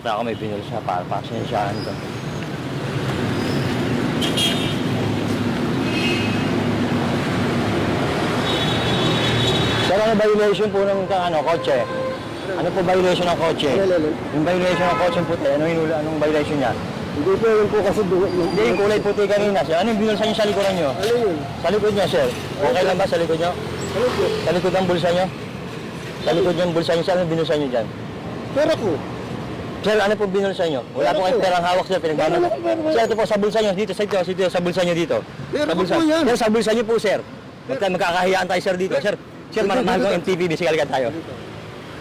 Ako may binil siya para pasensyahan ko. Sir, ano violation po ng kotse? Ano po violation ng kotse? Yung violation ng kotse puti, anong violation niya? Hindi po yun po kasi Hindi, yung kulay puti kanina, sir. Ano yung binulsa niyo sa likuran niyo? Ano yun? Sa likod niya, sir. Okay lang ba sa likod niyo? Ano po? Sa likod ng bulsa niyo? Sa likod ng bulsa niyo, sir, ano binulsa niyo dyan? Pera ko. Sir, ano po binulsa niyo? Wala po kayong perang hawak, sir. Pinagdano. Sir, ito po sa bulsa niyo. Dito, sa bulsa niyo dito. Pera Sa ko bulsa. po yan. Sir, sa bulsa niyo po, sir. Magkakahiyaan tayo, sir, dito. Sir, mahal ko ang MTPB. Sige, alikan tayo.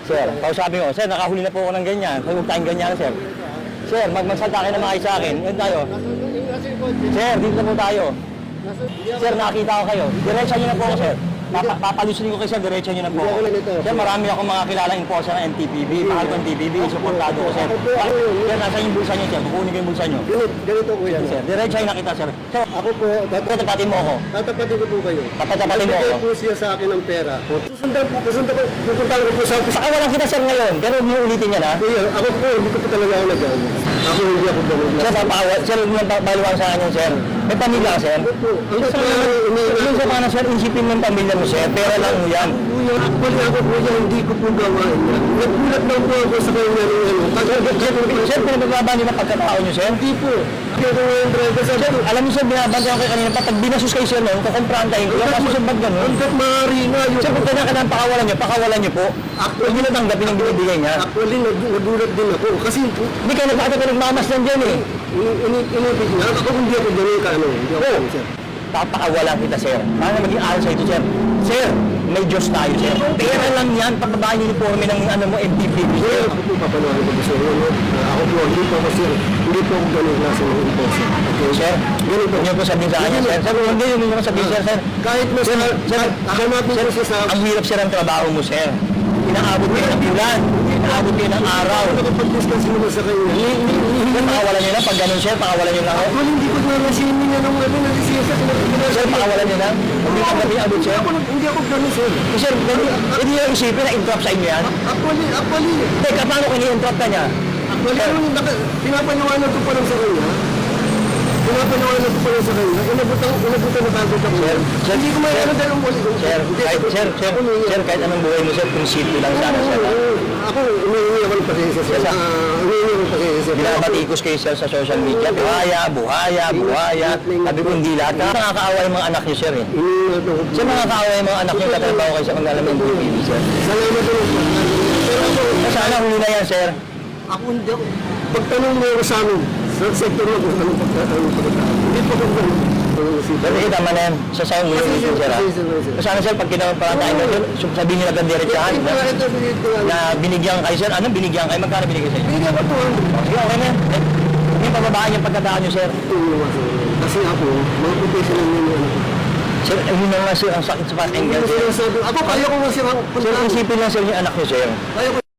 Sir, kausapin ko. Sir, nakahuli na po ako ng ganyan. Huwag tayong ganyan, sir. Sir, magsalta kayo na maayos sa akin. Yan tayo. Sir, dito na po tayo. Sir, nakakita ko kayo. Diretsa niyo na po ako, sir. Papalusin ko kayo, sir. Diretsa niyo na po ako. Sir, marami akong mga kilalang enforcer ng NTPB. Mahal ko ng NTPB. Suportado ko, sir. Sir, nasa yung bulsa niyo, sir. Kukunin ko yung bulsa niyo. Ganito po yan. Sir, diretsa yung nakita, sir. Sir, Ako po, tatapatin mo ako. tatapatin ko po kayo. Tatapatin mo ako. Bigay po siya sa akin ng pera. Susundan ko, pupunta ko po sa office. Saka walang kita, sir, ngayon. Pero huwag niyo ulitin yan, ha? Kuya, ako po, hindi ko po talaga ako nag-ano. Ako hindi ako ganun. Sir, sir, huwag niyo baliwaan sa akin, sir. May pamilya ka, sir. Ano po? Ano po? Yung sa mga, sir, isipin mo yung pamilya mo, sir. Pera lang mo yan. Kuya, actually ako po yan, hindi ko po gawain yan. Nagulat lang po ako sa kanya ng ano. Sir, pinagbababan niyo na pagkatao niyo, sir? Hindi po. Pero ngayon, driver, sabi ko, Alam niyo, sir, binabantayan ko kanina pa. Pag binasus kayo, sir, no, kukumprantahin ko. Kasi, sir, ba't ganun? hanggat maaari nga yun. Sir, kung kailangan pakawalan niyo po. Huwag niyo natanggapin ang binibigay niya. Actually, nagulat din ako. Kasi Hindi kayo nagmamasdan dyan, eh. inipig nga. Ako hindi ako ganun ka, ano. Hindi ako ganun, sir. Papakawalan kita, sir. Para maging aral sa ito, sir. Sir, may Diyos tayo, sir. Pera lang yan. Pagbabahan yung uniforme ng MTPB, Sir, sir. ako po papanawagan ko sir. Ako po, hindi po ako sir. Hindi po ako ganun klase ng enforcer. Okay, Sir, ganun po. huwag niyo po sabihin sa kanya, sir. Sir, hindi yun yung sabihin, sir. Kahit mas, akamatin ko siya sa... Ang hirap, sir, ang trabaho mo, sir. Inaabot kayo ng ulan. Inaabot kayo ng araw. Nakapag-discuss naman sa kanya. Sir, pakawalan niyo lang. Pag ganun, sir, pakawalan niyo lang. Actually, hindi ko na nasinin niya nung ano, nagsisiya sa Sir, pakawalan niyo lang. Huwag niyo tanggapin yung abot, sir. Hindi ako ganun, sir. Sir, hindi niyo isipin na interrupt sa inyo yan. Actually, Teka, paano kung i-interrupt ka niya? pinapaniwanan ko pa lang sa kanya. Pinapaniwanan ko pa lang sa kanya. Inabutan na bago ako. Sir, Hindi ko may ano dahil umuli. Sir, kahit anong buhay mo, sir, prinsipyo lang sana, sir. Ako, umihingi ako ng pasensya, sir. Umihingi ako ng pasensya, sir. Binabatikos kayo, sir, sa social media. Buhaya. Sabi ko, hindi lahat. Nakakaawa yung mga anak niyo, sir, eh. Sir, nakakaawa yung mga anak niyo, katrabaho kayo sa paglalam ng BPD, sir. Salamat ulit. Pero ako, Sana huli na yan, sir. ako hindi ako. Pagtanong mo ako sa amin, sa sector lang kung anong pagkakaroon. Hindi pa ko ganun. Pero tama na yan. Sa sa'yo mo yun, sir, ha? Sana, sir, pag kinawang parang tayo na, sir, sabihin nyo agad diretsahan na binigyan kayo, sir. Ano binigyan kayo? Magkano binigyan sa inyo? Hindi ako to. Sige, okay na yan. Hindi pababaan yung pagkatao nyo, sir. Kasi ako, mga professional nyo ano. Sir, yun na nga, sir, ang sakit sa pakinggan, sir. Ako, kaya ko nga sir. Sir, isipin lang, sir, yung anak nyo, sir. Kaya ko